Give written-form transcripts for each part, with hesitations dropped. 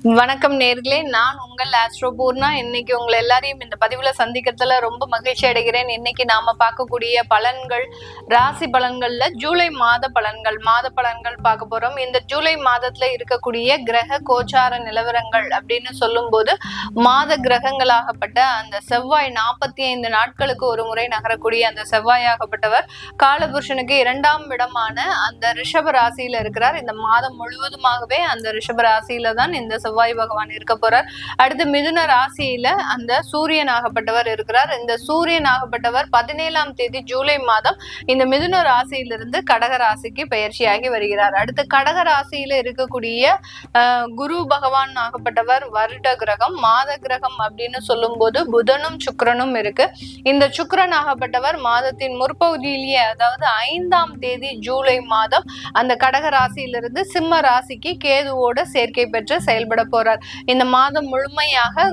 வணக்கம் நேர்களே, நான் உங்கள் ஆஸ்ட்ரோ பூர்ணா. இன்னைக்கு உங்களை எல்லாரையும் இந்த பதிவுல சந்திக்கிறதுல ரொம்ப மகிழ்ச்சி அடைகிறேன். இன்னைக்கு நாம பார்க்கக்கூடிய பலன்கள், ராசி பலன்கள்ல ஜூலை மாத பலன்கள் பார்க்க போறோம். இந்த ஜூலை மாதத்துல இருக்கக்கூடிய கிரக கோச்சார நிலவரங்கள் அப்படின்னு சொல்லும் போது, மாத கிரகங்களாகப்பட்ட அந்த செவ்வாய் 45 நாட்களுக்கு ஒரு முறை நகரக்கூடிய அந்த செவ்வாயாகப்பட்டவர் காலபுருஷனுக்கு 2ஆம் இடமான அந்த ரிஷப ராசியில இருக்கிறார். இந்த மாதம் முழுவதுமாகவே அந்த ரிஷப ராசியில தான் இந்த செவ்வாய் பகவான் இருக்க போறார். அடுத்து மிதுன ராசியில அந்த சூரியன் ஆகப்பட்டவர் இருக்கிறார். இந்த சூரியன் ஆகப்பட்டவர் 17ஆம் தேதி ஜூலை மாதம் இந்த மிதுன ராசியிலிருந்து கடக ராசிக்கு பயிற்சியாகி வருகிறார். அடுத்து கடக ராசியில இருக்கக்கூடிய குரு பகவான் ஆகப்பட்டவர் வருட கிரகம், மாத கிரகம் அப்படின்னு சொல்லும் போது புதனும் சுக்கிரனும் இருக்கு. இந்த சுக்கிரன் ஆகப்பட்டவர் மாதத்தின் முற்பகுதியிலேயே, அதாவது 5ஆம் தேதி ஜூலை மாதம் அந்த கடக ராசியிலிருந்து சிம்ம ராசிக்கு கேதுவோட சேர்க்கை பெற்று செயல்பட போறார். இந்த மாதம் முழுமையாக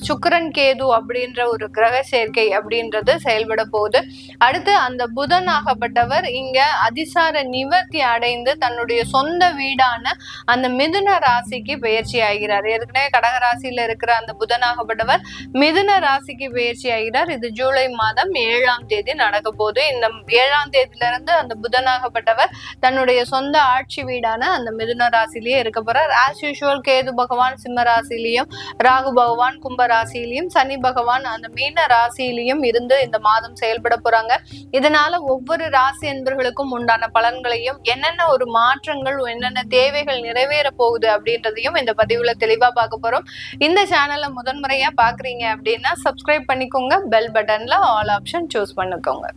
சுக்கிரன் கேது அப்படின்ற ஒரு கிரக சேர்க்கை அப்படின்றது செயல்பட போகுது. அடுத்து அந்த புதன் ஆகப்பட்டவர் இங்க அதிசார நிவர்த்தி அடைந்து தன்னுடைய சொந்த வீடான அந்த மிதுன ராசிக்கு பயிற்சி ஆகிறார். ஏற்கனவே கடக ராசியில இருக்கிற அந்த புதன் ஆகப்பட்டவர் மிதுன ராசிக்கு பயிற்சி ஆகிறார். இது ஜூலை மாதம் 7ஆம் தேதி நடக்க போகுது. இந்த 7ஆம் தேதியில இருந்து அந்த புதனாகப்பட்டவர் தன்னுடைய சொந்த ஆட்சி வீடான அந்த மிதுன ராசிலேயே இருக்க போறார். ஆஸ் யூசுவல் கேது பகவான் சிம்ம ராசியிலையும், ராகு பகவான் கும்ப ராசியிலையும், சனி பகவான் அந்த மீன ராசியிலையும் இருந்து இந்த மாதம் செயல்பட போறாங்க. இதனால ஒவ்வொரு ராசி என்பர்களுக்கும் உண்டான பலன்களையும், என்னென்ன ஒரு மாற்றங்கள், என்னென்ன தேவைகள் நிறைவேற போகுது அப்படின்றதையும் இந்த பதிவுல தெளிவா பார்க்க போறோம். இந்த சேனலை முதன்முறையா பாக்குறீங்க அப்படின்னா சப்ஸ்கிரைப் பண்ணிக்கோங்க, பெல் பட்டன்ல ஆல் ஆப்ஷன் சூஸ் பண்ணிக்கோங்க.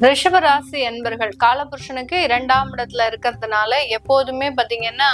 ரிஷபராசி என்பர்கள் காலபுருஷனுக்கு 2ஆம் இடத்துல இருக்கிறதுனால எப்போதுமே பாத்தீங்கன்னா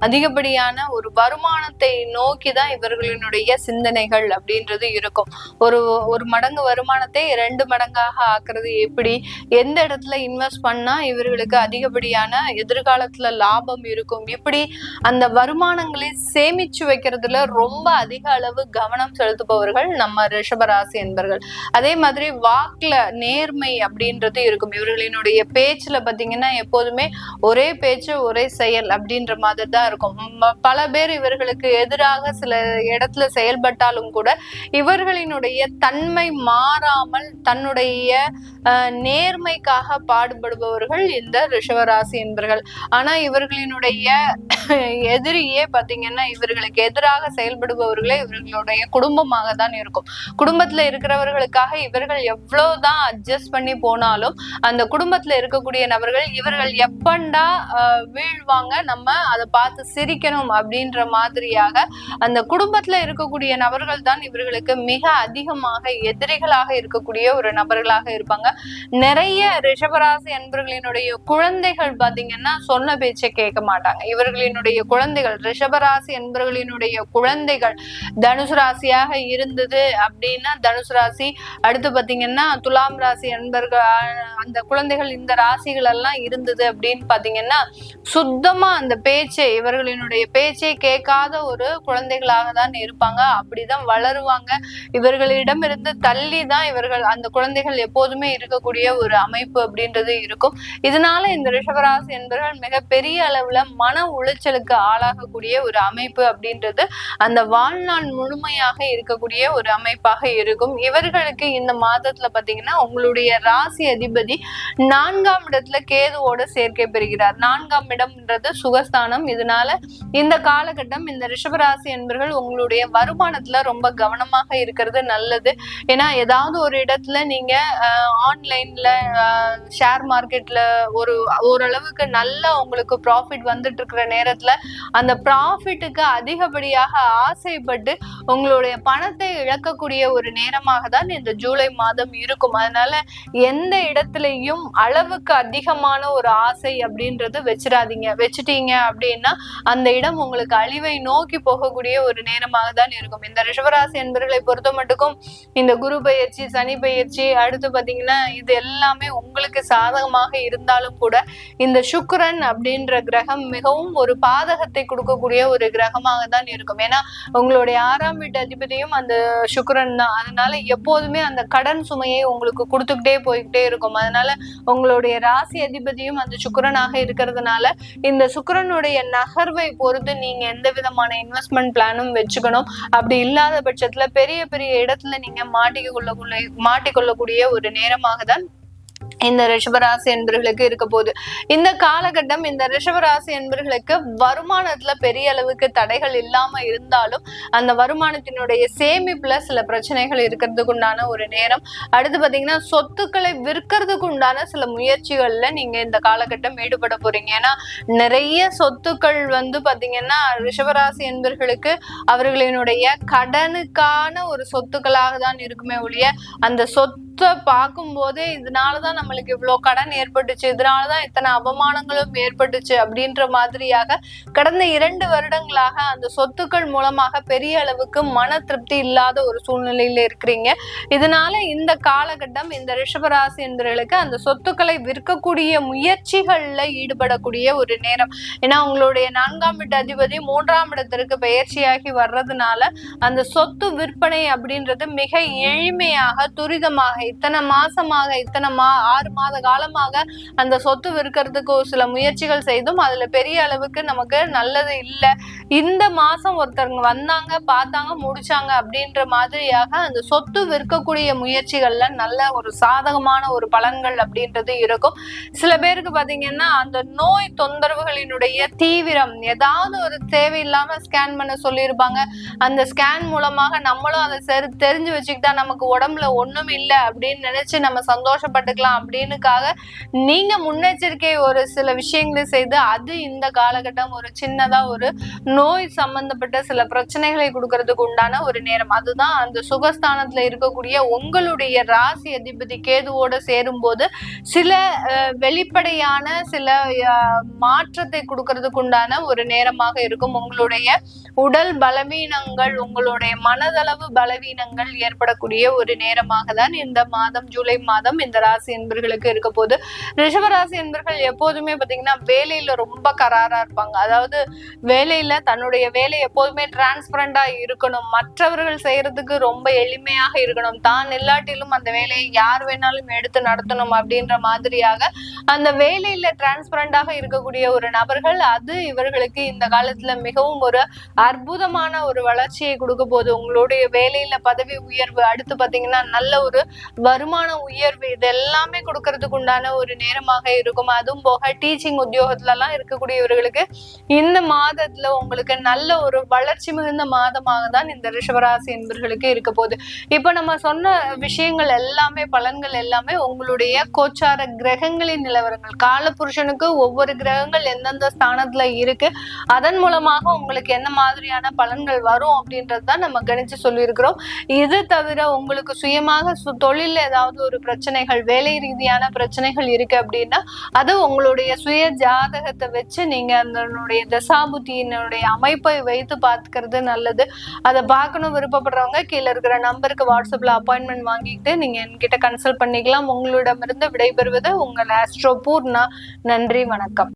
அதிகப்படியான ஒரு வருமானத்தை நோக்கிதான் இவர்களினுடைய சிந்தனைகள் அப்படின்றது இருக்கும். ஒரு மடங்கு வருமானத்தை 2 மடங்காக ஆக்குறது எப்படி, எந்த இடத்துல இன்வெஸ்ட் பண்ணா இவர்களுக்கு அதிகப்படியான எதிர்காலத்துல லாபம் இருக்கும், இப்படி அந்த வருமானங்களை சேமிச்சு வைக்கிறதுல ரொம்ப அதிக அளவு கவனம் செலுத்துபவர்கள் நம்ம ரிஷபராசி என்பர்கள். அதே மாதிரி வாக்குல நேர்மை அப்படின்றது இருக்கும். இவர்களினுடைய பேச்சுல பாத்தீங்கன்னா எப்போதுமே ஒரே பேச்சு ஒரே செயல் அப்படின்ற மாதிரி தான் இருக்கும். பல பேர் இவர்களுக்கு எதிராக சில இடத்துல செயல்பட்டாலும் கூட இவர்களினுடைய தன்மை மாறாமல் தன்னுடைய நேர்மைக்காக பாடுபடுபவர்கள் இந்த ரிஷபராசி என்பர்கள். ஆனா இவர்களினுடைய எதிரியே பாத்தீங்கன்னா இவர்களுக்கு எதிராக செயல்படுபவர்களே இவர்களுடைய குடும்பமாக தான் இருக்கும். குடும்பத்துல இருக்கிறவர்களுக்காக இவர்கள் எவ்வளவுதான் அட்ஜஸ்ட் பண்ணி போனாலும் அந்த குடும்பத்துல இருக்கக்கூடிய நபர்கள் இவர்கள் எப்பண்டா வீழ்வாங்க, நம்ம அதை பார்த்து சிரிக்கணும் அப்படின்ற மாதிரியாக அந்த குடும்பத்துல இருக்கக்கூடிய நபர்கள் தான் இவர்களுக்கு மிக அதிகமாக எதிரிகளாக இருக்கக்கூடிய ஒரு நபர்களாக இருப்பாங்க. நிறைய ரிஷபராசி என்பர்களினுடைய குழந்தைகள் பாத்தீங்கன்னா சொன்ன பேச்சை கேட்க மாட்டாங்க. இவர்களினுடைய குழந்தைகள், ரிஷபராசி என்பர்களினுடைய குழந்தைகள் தனுசு ராசியாக இருந்தது அப்படின்னா தனுசு ராசி, அடுத்து பாத்தீங்கன்னா துலாம் ராசி என்பர்கள் அந்த குழந்தைகள் இந்த ராசிகள் எல்லாம் இருந்தது அப்படின்னு பாத்தீங்கன்னா சுத்தமா அந்த பேச்சை, இவர்களினுடைய பேச்சை கேட்காத ஒரு குழந்தைகளாக தான் இருப்பாங்க. அப்படிதான் வளருவாங்க. இவர்களிடம் இருந்து தள்ளி தான் இவர்கள் அந்த குழந்தைகள் எப்போதுமே இருக்கக்கூடிய ஒரு அமைப்பு அப்படின்றது இருக்கும். இதனால இந்த ரிஷபராசி என்பவர்கள் மிக பெரிய அளவுல மன உளைச்சலுக்கு ஆளாகக்கூடிய ஒரு அமைப்பு அப்படின்றது அந்த வாழ்நாள் முழுமையாக இருக்கக்கூடிய ஒரு அமைப்பாக இருக்கும். இவர்களுக்கு இந்த மாதத்துல பாத்தீங்கன்னா உங்களுடைய ராசி அதிபதி 4ஆம் இடத்துல கேதுவோட சேர்க்கை பெறுகிறார். 4ஆம் இடம்ன்றது சுகஸ்தானம். இதனால இந்த காலகட்டம் இந்த ரிஷபராசி என்பர்கள் உங்களுடைய வருமானத்துல ரொம்ப கவனமாக இருக்கிறது நல்லது. ஏன்னா ஏதாவது ஒரு இடத்துல நீங்க ஆன்லைன்ல ஷேர் மார்க்கெட்ல ஓரளவுக்கு நல்ல உங்களுக்கு ப்ராஃபிட் வந்துட்டு இருக்கிற நேரத்துல அந்த ப்ராஃபிட்டுக்கு அதிகப்படியாக ஆசைப்பட்டு உங்களுடைய பணத்தை இழக்கக்கூடிய ஒரு நேரமாக தான் இந்த ஜூலை மாதம் இருக்கும். அதனால எந்த இடத்துலயும் அளவுக்கு அதிகமான ஒரு ஆசை அப்படின்றது வச்சுட்டீங்க அப்படின்னா அந்த இடம் உங்களுக்கு அழிவை நோக்கி போகக்கூடிய ஒரு நேரமாக தான் இருக்கும். இந்த ரிஷபராசி என்பவர்களை பொறுத்த மட்டுக்கும் இந்த குரு பயிற்சி, சனி பயிற்சி, அடுத்து பாத்தீங்கன்னா இது எல்லாமே உங்களுக்கு சாதகமாக இருந்தாலும் கூட இந்த சுக்கிரன் அப்படின்ற கிரகம் மிகவும் ஒரு பாதகத்தை கொடுக்கக்கூடிய ஒரு கிரகமாக தான் இருக்கும். ஏன்னா உங்களுடைய 6ஆம் வீட்டு அதிபதியும் அந்த சுக்கிரன் தான். அதனால எப்போதுமே அந்த கடன் சுமையை உங்களுக்கு கொடுத்துக்கிட்டே போய்கிட்டே இருக்கும். இருக்கும். அதனால உங்களுடைய ராசி அதிபதியும் அந்த சுக்கிரனாக இருக்கிறதுனால இந்த சுக்கிரனுடைய நகர்வை பொறுத்து நீங்க எந்த விதமான இன்வெஸ்ட்மெண்ட் பிளானும் வச்சுக்கணும். அப்படி இல்லாத பட்சத்துல பெரிய பெரிய இடத்துல நீங்க மாட்டிக்கொள்ளக்கூடிய ஒரு நேரமாக தான் இந்த ரிஷபராசி என்பர்களுக்கு இருக்க போகுது. இந்த காலகட்டம் இந்த ரிஷபராசி என்பர்களுக்கு வருமானத்துல பெரிய அளவுக்கு தடைகள் இல்லாம இருந்தாலும் அந்த வருமானத்தினுடைய சேமிப்புல சில பிரச்சனைகள் இருக்கிறதுக்கு உண்டான ஒரு நேரம். அடுத்து பாத்தீங்கன்னா சொத்துக்களை விற்கிறதுக்கு உண்டான சில முயற்சிகள்ல நீங்க இந்த காலகட்டம் ஈடுபட போறீங்க. ஏன்னா நிறைய சொத்துக்கள் பாத்தீங்கன்னா ரிஷபராசி என்பர்களுக்கு அவர்களினுடைய கடனுக்கான ஒரு சொத்துக்களாக தான் இருக்குமே ஒழிய அந்த சொத்தை பார்க்கும் போதே இதனாலதான் நம்மளுக்கு இவ்வளவு கடன் ஏற்பட்டுச்சு, இதனாலதான் இத்தனை அவமானங்களும் ஏற்பட்டுச்சு அப்படின்ற மாதிரியாக கடந்த 2 வருடங்களாக அந்த சொத்துக்கள் மூலமாக பெரிய அளவுக்கு மன திருப்தி இல்லாத ஒரு சூழ்நிலையில இருக்கிறீங்க. இதனால இந்த காலகட்டம் இந்த ரிஷபராசி என்பவர்களுக்கு அந்த சொத்துக்களை விற்கக்கூடிய முயற்சிகள்ல ஈடுபடக்கூடிய ஒரு நேரம். ஏன்னா உங்களுடைய 4ஆம் வீட்டு அதிபதி 3ஆம் இடத்திற்கு பயிற்சியாகி வர்றதுனால அந்த சொத்து விற்பனை அப்படின்றது மிக எளிமையாக துரிதமாக இத்தனை மாசமாக 6 மாத காலமாக அந்த சொத்து விற்கிறதுக்கு சில முயற்சிகள் செய்தும் அதுல பெரிய அளவுக்கு நமக்கு நல்லது இல்லை. இந்த மாசம் ஒருத்தவங்க வந்தாங்க, பார்த்தாங்க, முடிச்சாங்க அப்படின்ற மாதிரியாக அந்த சொத்து விற்கக்கூடிய முயற்சிகள்ல நல்ல ஒரு சாதகமான ஒரு பலன்கள் அப்படின்றது இருக்கும். சில பேருக்கு பாத்தீங்கன்னா அந்த நோய் தொந்தரவுகளினுடைய தீவிரம் ஏதாவது ஒரு தேவையில்லாம ஸ்கேன் பண்ண சொல்லியிருப்பாங்க. அந்த ஸ்கேன் மூலமாக நம்மளும் அதை தெரிஞ்சு வச்சுக்கிட்டா நமக்கு உடம்புல ஒண்ணும் இல்லை அப்படின்னு நினைச்சு நம்ம சந்தோஷப்பட்டுக்கலாம் அப்படின்னுக்காக நீங்க முன்னெச்சரிக்கை ஒரு சில விஷயங்களை செய்து அது இந்த காலகட்டம் ஒரு சின்னதா ஒரு நோய் சம்பந்தப்பட்ட சில பிரச்சனைகளை கொடுக்கறதுக்கு உண்டான ஒரு நேரம். அதுதான் அந்த சுகஸ்தானத்துல இருக்கக்கூடிய உங்களுடைய ராசி அதிபதி கேதுவோட சேரும் போது சில வெளிப்படையான சில மாற்றத்தை கொடுக்கறதுக்கு உண்டான ஒரு நேரமாக இருக்கும். உங்களுடைய உடல் பலவீனங்கள், உங்களுடைய மனதளவு பலவீனங்கள் ஏற்படக்கூடிய ஒரு நேரமாக தான் இந்த மாதம் ஜூலை மாதம் இந்த ராசி என்பர்களுக்கு இருக்க போது. ரிஷபராசி என்பர்கள் எப்போதுமே பாத்தீங்கன்னா வேலையில ரொம்ப கராரா இருப்பாங்க. அதாவது வேலையில தன்னுடைய வேலை எப்போதுமே டிரான்ஸ்பரண்டா இருக்கணும், மற்றவர்கள் செய்யறதுக்கு ரொம்ப எளிமையாக இருக்கணும், தான் இல்லாட்டிலும் அந்த வேலையை யார் வேணாலும் எடுத்து நடத்தணும் அப்படின்ற மாதிரியாக அந்த வேலையில டிரான்ஸ்பரண்டாக இருக்கக்கூடிய ஒரு நபர்கள். அது இவர்களுக்கு இந்த காலத்துல மிகவும் ஒரு அற்புதமான ஒரு வளர்ச்சியை கொடுக்க போது. உங்களுடைய வேலையில பதவி உயர்வு, அடுத்து பாத்தீங்கன்னா நல்ல ஒரு வருமான உயர்வு, இது எல்லாமே கொடுக்கறதுக்கு உண்டான ஒரு நேரமாக இருக்கும். அதுவும் போக டீச்சிங் உத்தியோகத்துல எல்லாம் இருக்கக்கூடியவர்களுக்கு இந்த மாதத்துல உங்களுக்கு நல்ல ஒரு வளர்ச்சி மிகுந்த மாதமாக தான் இந்த ரிஷபராசி என்பர்களுக்கு இருக்க போகுது. இப்ப நம்ம சொன்ன விஷயங்கள் எல்லாமே, பலன்கள் எல்லாமே உங்களுடைய கோச்சார கிரகங்களின் நிலவரங்கள். காலபுருஷனுக்கு ஒவ்வொரு கிரகங்கள் எந்தெந்த ஸ்தானத்துல இருக்கு, அதன் மூலமாக உங்களுக்கு என்ன மாதிரியான பலன்கள் வரும் அப்படின்றதுதான் நம்ம கணிச்சு சொல்லியிருக்கிறோம். இது தவிர உங்களுக்கு சுயமாக தொழில ஏதாவது ஒரு பிரச்சனைகள், வேலை ரீதியான பிரச்சனைகள் இருக்கு அப்படின்னா அது உங்களுடைய சுய ஜாதகத்தை வச்சு நீங்க அதனுடைய தசாபுத்தியினுடைய அமைப்பை வைத்து பார்த்துக்கிறது நல்லது. அதை பார்க்கணும் விருப்பப்படுறவங்க கீழே இருக்கிற நம்பருக்கு வாட்ஸ்அப்ல அப்பாயின்மெண்ட் வாங்கிட்டு நீங்க என்கிட்ட கன்சல்ட் பண்ணிக்கலாம். உங்களிடமிருந்து விடைபெறுவது உங்கள் ஆஸ்ட்ரோ பூர்ணா. நன்றி, வணக்கம்.